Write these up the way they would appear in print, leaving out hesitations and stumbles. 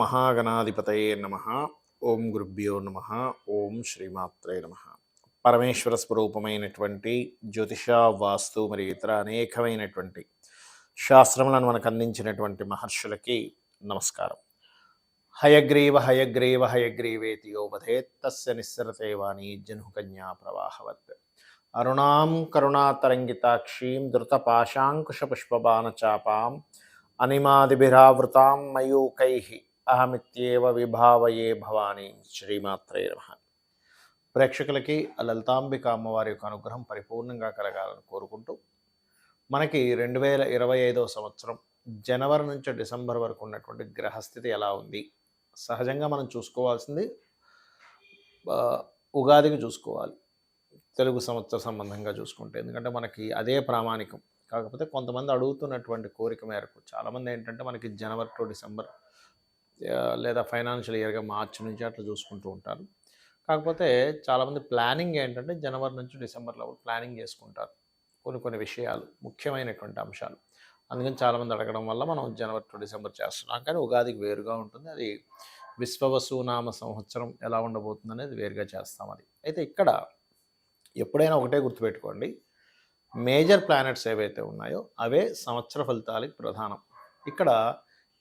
మహాగణాధిపతయే నమః. ఓం గురుభ్యో నమః. ఓం శ్రీమాత్రే నమః. పరమేశ్వర స్వరూపమైనటువంటి జ్యోతిష, వాస్తు మరియు ఇతర అనేకమైనటువంటి శాస్త్రములను మనకు అందించినటువంటి మహర్షులకి నమస్కారం. హయగ్రీవ హయగ్రీవ హయగ్రీవేతి యో వదేత్ తస్య నిస్సరతే వాణి జహ్నుకన్యా ప్రవాహవత్. అరుణాం కరుణాతరంగితాక్షీం ధృతపాశాంకుశపుష్పబాణచాపాం అనిమాదిభిరావృతాం మయూకైః అహమిత్యేవ విభావయే భవానీ. శ్రీమాత్రే నమః. ప్రేక్షకులకి లలితాంబిక అమ్మవారి యొక్క అనుగ్రహం పరిపూర్ణంగా కలగాలని కోరుకుంటూ, మనకి 2025 సంవత్సరం జనవరి నుంచి డిసెంబర్ వరకు ఉన్నటువంటి గ్రహస్థితి ఎలా ఉంది? సహజంగా మనం చూసుకోవాల్సింది ఉగాదికి చూసుకోవాలి, తెలుగు సంవత్సర సంబంధంగా చూసుకుంటే, ఎందుకంటే మనకి అదే ప్రామాణికం. కాకపోతే కొంతమంది అడుగుతున్నటువంటి కోరిక మేరకు చాలామంది ఏంటంటే మనకి జనవరి టు డిసెంబర్ లేదా ఫైనాన్షియల్ ఇయర్గా మార్చి నుంచి అట్లా చూసుకుంటూ ఉంటారు. కాకపోతే చాలామంది ప్లానింగ్ ఏంటంటే జనవరి నుంచి డిసెంబర్లో ప్లానింగ్ చేసుకుంటారు కొన్ని విషయాలు, ముఖ్యమైనటువంటి అంశాలు. అందుకని చాలామంది అడగడం వల్ల మనం జనవరి టు డిసెంబర్ చేస్తున్నాం. కానీ ఉగాదికి వేరుగా ఉంటుంది. అది విశ్వవసునామ సంవత్సరం ఎలా ఉండబోతుంది అనేది వేరుగా చేస్తాం. అది అయితే ఇక్కడ ఎప్పుడైనా ఒకటే గుర్తుపెట్టుకోండి, మేజర్ ప్లానెట్స్ ఏవైతే ఉన్నాయో అవే సంవత్సర ఫలితాలకు ప్రధానం. ఇక్కడ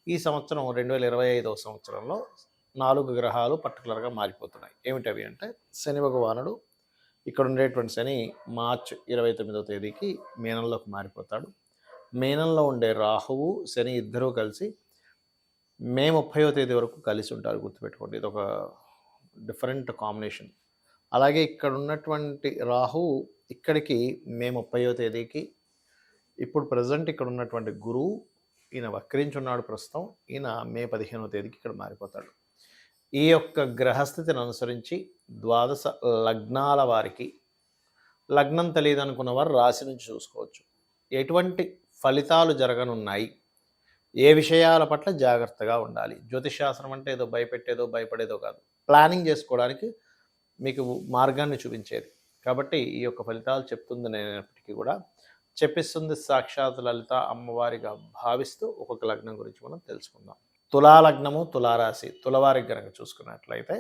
ఈ సంవత్సరం 2025 సంవత్సరంలో 4 గ్రహాలు పర్టికులర్గా మారిపోతున్నాయి. ఏమిటవి అంటే, శని భగవానుడు ఇక్కడ ఉండేటువంటి శని మార్చి 29వ తేదీకి మీనంలోకి మారిపోతాడు. మీనంలో ఉండే రాహువు శని ఇద్దరూ కలిసి మే 30వ తేదీ వరకు కలిసి ఉంటారు. గుర్తుపెట్టుకోండి, ఇది ఒక డిఫరెంట్ కాంబినేషన్. అలాగే ఇక్కడ ఉన్నటువంటి రాహువు ఇక్కడికి మే 30వ తేదీకి, ఇప్పుడు ప్రజెంట్ ఇక్కడ ఉన్నటువంటి గురువు ఈయన వక్రించున్నాడు ప్రస్తుతం, ఈయన మే 15వ తేదీకి ఇక్కడ మారిపోతాడు. ఈ యొక్క గ్రహస్థితిని అనుసరించి ద్వాదశ లగ్నాల వారికి, లగ్నం తెలియదు అనుకున్న వారు రాశి నుంచి చూసుకోవచ్చు ఎటువంటి ఫలితాలు జరగనున్నాయి, ఏ విషయాల పట్ల జాగ్రత్తగా ఉండాలి. జ్యోతిషశాస్త్రం అంటే ఏదో భయపెట్టేదో భయపడేదో కాదు, ప్లానింగ్ చేసుకోవడానికి మీకు మార్గాన్ని చూపించేది. కాబట్టి ఈ యొక్క ఫలితాలు చెప్తుంది నేనప్పటికీ కూడా చెప్పిస్తుంది సాక్షాత్ లలిత అమ్మవారిగా భావిస్తూ ఒక్కొక్క లగ్నం గురించి మనం తెలుసుకుందాం. తులాలగ్నము, తులారాశి, తులవారికి కనుక చూసుకున్నట్లయితే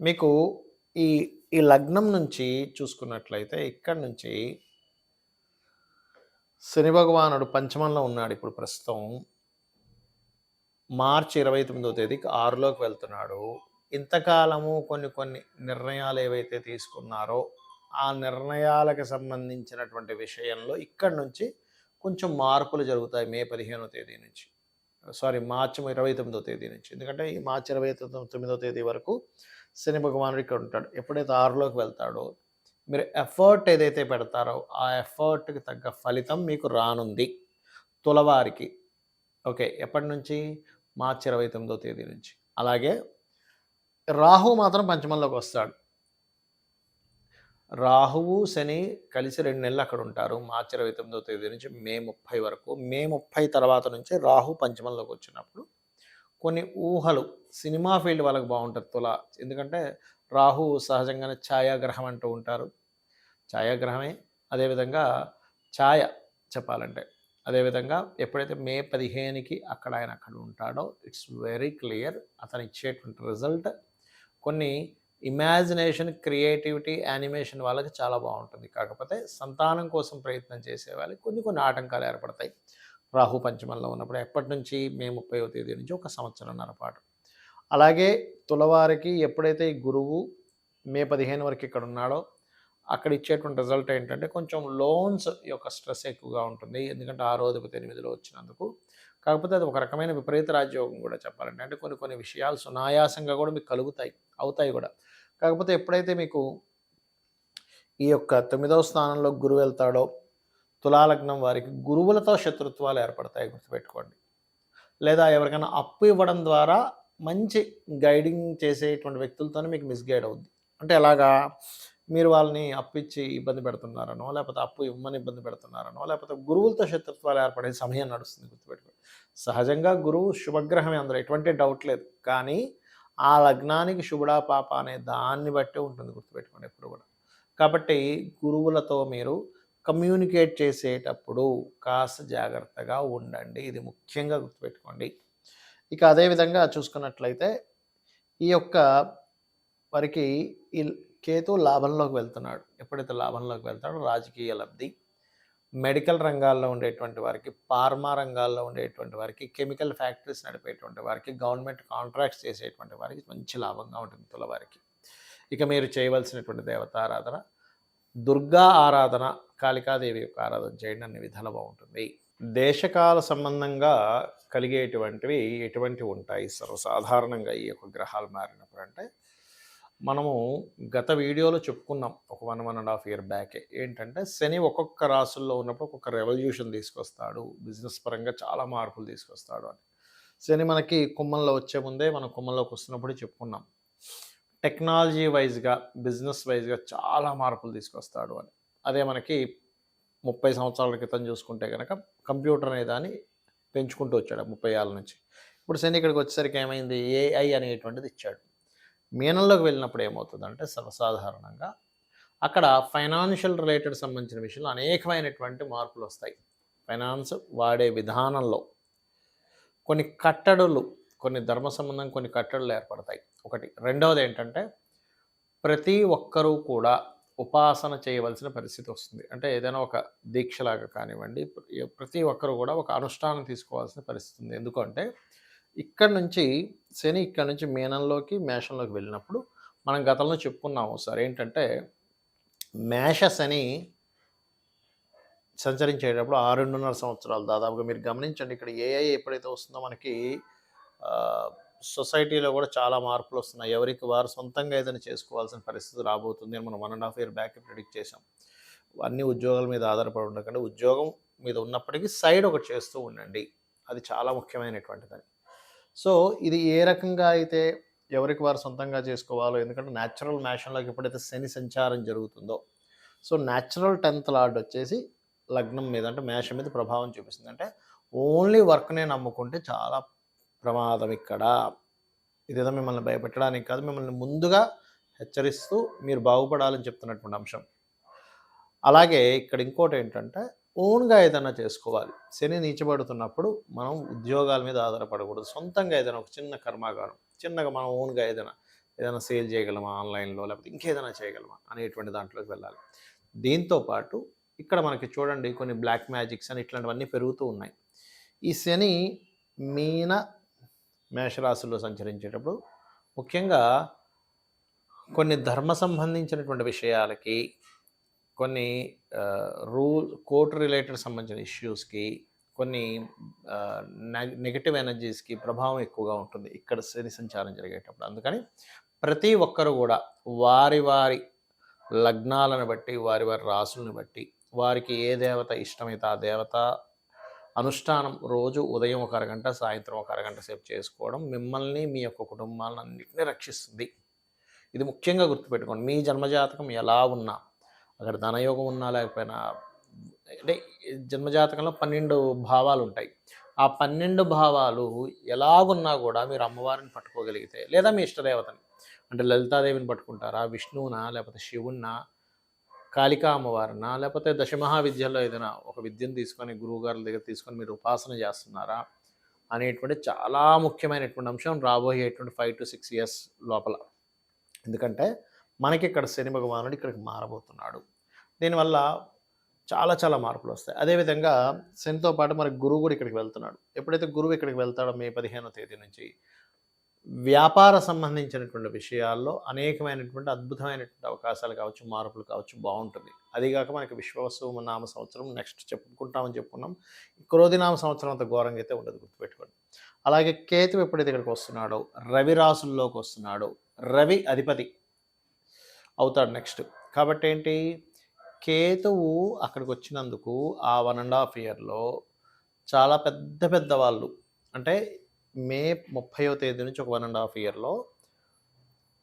మీకు ఈ ఈ లగ్నం నుంచి చూసుకున్నట్లయితే ఇక్కడ నుంచి శని భగవానుడు పంచమంలో ఉన్నాడు. ఇప్పుడు ప్రస్తుతం మార్చి 29వ తేదీకి 6లోకి వెళ్తున్నాడు. ఇంతకాలము కొన్ని నిర్ణయాలు ఏవైతే తీసుకున్నారో ఆ నిర్ణయాలకు సంబంధించినటువంటి విషయంలో ఇక్కడ నుంచి కొంచెం మార్పులు జరుగుతాయి. మే 15వ తేదీ నుంచి, మార్చి 29వ తేదీ నుంచి. ఎందుకంటే ఈ మార్చి 29వ తేదీ వరకు శని భగవానుడు ఇక్కడ ఉంటాడు. ఎప్పుడైతే 6లోకి వెళ్తాడో మీరు ఎఫర్ట్ ఏదైతే పెడతారో ఆ ఎఫర్ట్కి తగ్గ ఫలితం మీకు రానుంది తులవారికి. ఓకే, ఎప్పటి నుంచి? మార్చి 29వ తేదీ నుంచి. అలాగే రాహు మాత్రం పంచమంలోకి వస్తాడు. రాహువు శని కలిసి 2 నెలలు అక్కడ ఉంటారు, మార్చి 29వ తేదీ నుంచి మే 30 వరకు. మే 30 తర్వాత నుంచి రాహు పంచమంలోకి వచ్చినప్పుడు కొన్ని ఊహలు, సినిమా ఫీల్డ్ వాళ్ళకి బాగుంటుంది తుల. ఎందుకంటే రాహు సహజంగానే ఛాయాగ్రహం అంటూ ఉంటారు, ఛాయాగ్రహమే. అదేవిధంగా ఛాయ చెప్పాలంటే, అదేవిధంగా ఎప్పుడైతే మే 15కి ఆయన అక్కడ ఉంటాడో ఇట్స్ వెరీ క్లియర్, అతను ఇచ్చేటువంటి రిజల్ట్ కొన్ని ఇమాజినేషన్, క్రియేటివిటీ, యానిమేషన్ వాళ్ళకి చాలా బాగుంటుంది. కాకపోతే సంతానం కోసం ప్రయత్నం చేసే వాళ్ళకి కొన్ని ఆటంకాలు ఏర్పడతాయి రాహు పంచమంలో ఉన్నప్పుడు. ఎప్పటి నుంచి? మే 30వ తేదీ నుంచి ఒక సంవత్సరంన్నర పాటు. అలాగే తులవారికి ఎప్పుడైతే ఈ గురువు మే 15 వరకు ఇక్కడ ఉన్నాడో అక్కడ ఇచ్చేటువంటి రిజల్ట్ ఏంటంటే కొంచెం లోన్స్ యొక్క స్ట్రెస్ ఎక్కువగా ఉంటుంది. ఎందుకంటే 6వ అధిపతి 8లో వచ్చినందుకు. కాకపోతే అది ఒక రకమైన విపరీత రాజయోగం కూడా చెప్పాలంటే. అంటే కొన్ని విషయాలు సునాయాసంగా కూడా మీకు అవుతాయి కూడా. కాకపోతే ఎప్పుడైతే మీకు ఈ యొక్క 9వ స్థానంలో గురువు వెళ్తాడో తులాలగ్నం వారికి గురువులతో శత్రుత్వాలు ఏర్పడతాయి, గుర్తుపెట్టుకోండి. లేదా ఎవరికైనా అప్పు ఇవ్వడం ద్వారా మంచి గైడింగ్ చేసేటువంటి వ్యక్తులతోనే మీకు మిస్గైడ్ అవుద్ది. అంటే ఎలాగా? మీరు వాళ్ళని అప్పిచ్చి ఇబ్బంది పెడుతున్నారనో, లేకపోతే అప్పు ఇవ్వమని ఇబ్బంది పెడుతున్నారనో, లేకపోతే గురువులతో శత్రుత్వాలు ఏర్పడే సమయం నడుస్తుంది, గుర్తుపెట్టుకోండి. సహజంగా గురువు శుభగ్రహమే, అందులో ఎటువంటి డౌట్ లేదు. కానీ ఆ లగ్నానికి శుభుడా పాప అనే దాన్ని బట్టే ఉంటుంది, గుర్తుపెట్టుకోండి ఎప్పుడు కూడా. కాబట్టి గురువులతో మీరు కమ్యూనికేట్ చేసేటప్పుడు కాస్త జాగ్రత్తగా ఉండండి, ఇది ముఖ్యంగా గుర్తుపెట్టుకోండి. ఇక అదేవిధంగా చూసుకున్నట్లయితే ఈ యొక్క వారికి ఈ కేతు లాభంలోకి వెళ్తున్నాడు. ఎప్పుడైతే లాభంలోకి వెళ్తాడో రాజకీయ లబ్ధి, మెడికల్ రంగాల్లో ఉండేటువంటి వారికి, ఫార్మా రంగాల్లో ఉండేటువంటి వారికి, కెమికల్ ఫ్యాక్టరీస్ నడిపేటువంటి వారికి, గవర్నమెంట్ కాంట్రాక్ట్స్ చేసేటువంటి వారికి మంచి లాభంగా ఉంటుంది తులవారికి. ఇక మీరు చేయవలసినటువంటి దేవతారాధన దుర్గా ఆరాధన, కాళికాదేవి యొక్క ఆరాధన చేయండి, అన్ని విధాలు బాగుంటుంది. దేశకాల సంబంధంగా కలిగేటువంటివి ఎటువంటివి ఉంటాయి సర్వసాధారణంగా ఈ యొక్క గ్రహాలు మారినప్పుడు అంటే, మనము గత వీడియోలో చెప్పుకున్నాం ఒక 1.5 ఇయర్ బ్యాకే. ఏంటంటే శని ఒక్కొక్క రాసుల్లో ఉన్నప్పుడు ఒక్కొక్క రెవల్యూషన్ తీసుకొస్తాడు, బిజినెస్ పరంగా చాలా మార్పులు తీసుకొస్తాడు అని. శని మనకి కుంభంలో వచ్చే ముందే మనం కుంభంలోకి వస్తున్నప్పుడు చెప్పుకున్నాం, టెక్నాలజీ వైజ్గా బిజినెస్ వైజ్గా చాలా మార్పులు తీసుకొస్తాడు అని. అదే మనకి 30 సంవత్సరాల క్రితం చూసుకుంటే కనుక కంప్యూటర్ అనే దాన్ని పెంచుకుంటూ వచ్చాడు 30 ఏళ్ళ నుంచి. ఇప్పుడు శని ఇక్కడికి వచ్చేసరికి ఏమైంది, ఏఐ అనేటువంటిది ఇచ్చాడు. మీనంలోకి వెళ్ళినప్పుడు ఏమవుతుందంటే సర్వసాధారణంగా అక్కడ ఫైనాన్షియల్ రిలేటెడ్ సంబంధించిన విషయంలో అనేకమైనటువంటి మార్పులు వస్తాయి. ఫైనాన్స్ వాడే విధానంలో కొన్ని కట్టడులు, కొన్ని ధర్మ సంబంధం కొన్ని కట్టడులు ఏర్పడతాయి ఒకటి. రెండవది ఏంటంటే ప్రతి ఒక్కరూ కూడా ఉపాసన చేయవలసిన పరిస్థితి వస్తుంది. అంటే ఏదైనా ఒక దీక్షలాగా కానివ్వండి, ప్రతి ఒక్కరు కూడా ఒక అనుష్ఠానం తీసుకోవాల్సిన పరిస్థితి ఉంది. ఎందుకంటే ఇక్కడ నుంచి శని ఇక్కడ నుంచి మీనంలోకి మేషంలోకి వెళ్ళినప్పుడు మనం గతంలో చెప్పుకున్నాము సార్ ఏంటంటే, మేష శని సంచరించేటప్పుడు 6.5 సంవత్సరాలు దాదాపుగా మీరు గమనించండి. ఇక్కడ ఏఐ ఎప్పుడైతే వస్తుందో మనకి సొసైటీలో కూడా చాలా మార్పులు వస్తున్నాయి. ఎవరికి వారు సొంతంగా ఏదైనా చేసుకోవాల్సిన పరిస్థితి రాబోతుంది అని మనం 1.5 ఇయర్ బ్యాక్ ప్రిడిక్ట్ చేసాం. అన్ని ఉద్యోగాల మీద ఆధారపడి ఉండకండి, ఉద్యోగం మీద ఉన్నప్పటికీ సైడ్ ఒకటి చేస్తూ ఉండండి, అది చాలా ముఖ్యమైనటువంటిదని. సో ఇది ఏ రకంగా అయితే ఎవరికి వారు సొంతంగా చేసుకోవాలో, ఎందుకంటే న్యాచురల్ మేషంలోకి ఎప్పుడైతే శని సంచారం జరుగుతుందో, సో న్యాచురల్ 10th లార్డ్ వచ్చేసి లగ్నం మీద అంటే మేషం మీద ప్రభావం చూపిస్తుంది. అంటే ఓన్లీ వర్క్నే నమ్ముకుంటే చాలా ప్రమాదం ఇక్కడ. ఇదేదో మిమ్మల్ని భయపెట్టడానికి కాదు, మిమ్మల్ని ముందుగా హెచ్చరిస్తూ మీరు బాగుపడాలని చెప్తున్నటువంటి అంశం. అలాగే ఇక్కడ ఇంకోటి ఏంటంటే ఓన్గా ఏదైనా చేసుకోవాలి. శని నీచబడుతున్నప్పుడు మనం ఉద్యోగాల మీద ఆధారపడకూడదు. సొంతంగా ఏదైనా ఒక చిన్న కర్మాగారం, చిన్నగా మనం ఓన్గా ఏదైనా సేల్ చేయగలమా ఆన్లైన్లో, లేకపోతే ఇంకేదైనా చేయగలమా అనేటువంటి దాంట్లోకి వెళ్ళాలి. దీంతో పాటు ఇక్కడ మనకి చూడండి కొన్ని బ్లాక్ మ్యాజిక్స్ అని ఇట్లాంటివన్నీ పెరుగుతూ ఉన్నాయి. ఈ శని మీన మేషరాశుల్లో సంచరించేటప్పుడు ముఖ్యంగా కొన్ని ధర్మ సంబంధించినటువంటి విషయాలకి, కొన్ని కోర్టు రిలేటెడ్ సంబంధించిన ఇష్యూస్కి, కొన్ని నెగటివ్ ఎనర్జీస్కి ప్రభావం ఎక్కువగా ఉంటుంది ఇక్కడ శని సంచారం జరిగేటప్పుడు. అందుకని ప్రతి ఒక్కరు కూడా వారి వారి లగ్నాలను బట్టి, వారి వారి రాసులను బట్టి, వారికి ఏ దేవత ఇష్టమైతే ఆ దేవత అనుష్ఠానం రోజు ఉదయం ఒక అరగంట, సాయంత్రం ఒక అరగంట సేపు చేసుకోవడం మిమ్మల్ని, మీ యొక్క కుటుంబాలను అన్నింటినీ రక్షిస్తుంది. ఇది ముఖ్యంగా గుర్తుపెట్టుకోండి. మీ జన్మజాతకం ఎలా ఉన్నా, అక్కడ ధనయోగం ఉన్నా లేకపోయినా, అంటే జన్మజాతకంలో 12 భావాలు ఉంటాయి. ఆ 12 భావాలు ఎలాగున్నా కూడా మీరు అమ్మవారిని పట్టుకోగలిగితే, లేదా మీ ఇష్టదేవతని అంటే లలితాదేవిని పట్టుకుంటారా, విష్ణువునా, లేకపోతే శివున్నా, కాళికా అమ్మవారినా, లేకపోతే దశమహావిద్యల్లో ఏదైనా ఒక విద్యను తీసుకొని గురువుగారుల దగ్గర తీసుకొని మీరు ఉపాసన చేస్తున్నారా అనేటువంటి చాలా ముఖ్యమైనటువంటి అంశం రాబోయేటువంటి 5 to 6 years లోపల. ఎందుకంటే మనకి ఇక్కడ శని భగవానుడు ఇక్కడికి మారబోతున్నాడు. దీనివల్ల చాలా చాలా మార్పులు వస్తాయి. అదేవిధంగా శనితో పాటు మనకి గురువు కూడా ఇక్కడికి వెళ్తున్నాడు. ఎప్పుడైతే గురువు ఇక్కడికి వెళ్తాడో మే 15వ తేదీ నుంచి వ్యాపార సంబంధించినటువంటి విషయాల్లో అనేకమైనటువంటి అద్భుతమైనటువంటి అవకాశాలు కావచ్చు, మార్పులు కావచ్చు, బాగుంటుంది. అదిగాక మనకి విశ్వవసు నామ సంవత్సరం నెక్స్ట్ చెప్పుకున్నాం. క్రోధినామ సంవత్సరం అంత ఘోరంగా అయితే ఉండదు, గుర్తుపెట్టుకోండి. అలాగే కేతు ఎప్పుడైతే ఇక్కడికి వస్తున్నాడో రవి రాసుల్లోకి వస్తున్నాడో, రవి అధిపతి అవుతాడు నెక్స్ట్. కాబట్టి ఏంటి, కేతువు అక్కడికి వచ్చినందుకు ఆ 1.5 ఇయర్లో చాలా పెద్ద పెద్ద వాళ్ళు, అంటే మే 30వ తేదీ నుంచి ఒక 1.5 ఇయర్లో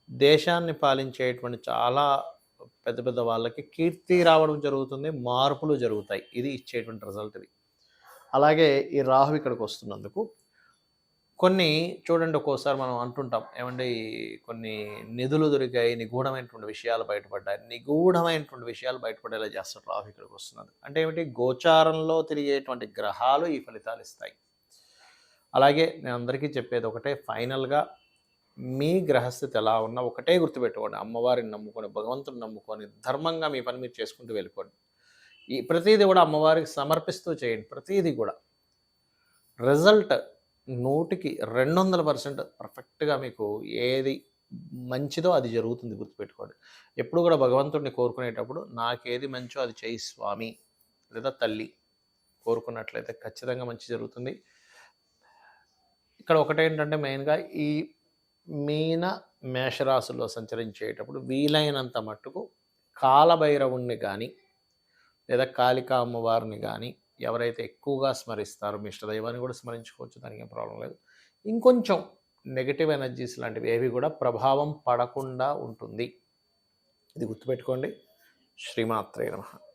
దేశాన్ని పాలించేటువంటి చాలా పెద్ద పెద్ద వాళ్ళకి కీర్తి రావడం జరుగుతుంది, మార్పులు జరుగుతాయి. ఇది ఇచ్చేటువంటి రిజల్ట్ ఇది. అలాగే ఈ రాహు ఇక్కడికి వస్తున్నందుకు కొన్ని చూడండి, ఒక్కోసారి మనం అంటుంటాం ఏమంటే కొన్ని నిధులు దొరికాయి, నిగూఢమైనటువంటి విషయాలు బయటపడ్డాయి. నిగూఢమైనటువంటి విషయాలు బయటపడేలా చేస్తారు రాహు ఇక్కడికి వస్తున్నది. అంటే ఏమిటి, గోచారంలో తిరిగేటువంటి గ్రహాలు ఈ ఫలితాలు ఇస్తాయి. అలాగే నేను అందరికీ చెప్పేది ఒకటే, ఫైనల్‌గా మీ గ్రహస్థితి ఎలా ఉన్నా ఒకటే గుర్తుపెట్టుకోండి. అమ్మవారిని నమ్ముకొని, భగవంతుడిని నమ్ముకొని, ధర్మంగా మీ పని మీరు చేసుకుంటూ వెళ్ళిపోండి. ఈ ప్రతీది కూడా అమ్మవారికి సమర్పిస్తూ చేయండి. ప్రతీది కూడా. రిజల్ట్ 100కి 200% పర్ఫెక్ట్‌గా మీకు ఏది మంచిదో అది జరుగుతుంది గుర్తుపెట్టుకోండి. ఎప్పుడు కూడా భగవంతుడిని కోరుకునేటప్పుడు నాకేది మంచో అది చెయ్యి స్వామి లేదా తల్లి కోరుకున్నట్లయితే ఖచ్చితంగా మంచి జరుగుతుంది. ఇక్కడ ఒకటేంటంటే మెయిన్‌గా ఈ మీన, మేషరాశుల్లో సంచరించేటప్పుడు వీలైనంత మట్టుకు కాలభైరవుడిని గానీ, లేదా కాళికా అమ్మవారిని గానీ ఎవరైతే ఎక్కువగా స్మరిస్తారో మీ ఇష్టదైవాన్ని కూడా స్మరించుకోవచ్చు. దానికేం ప్రాబ్లమ్ లేదు. ఇంకొంచెం నెగెటివ్ ఎనర్జీస్ లాంటివి ఏవి కూడా ప్రభావం పడకుండా ఉంటుంది. ఇది గుర్తుపెట్టుకోండి. శ్రీమాత్రే నమః.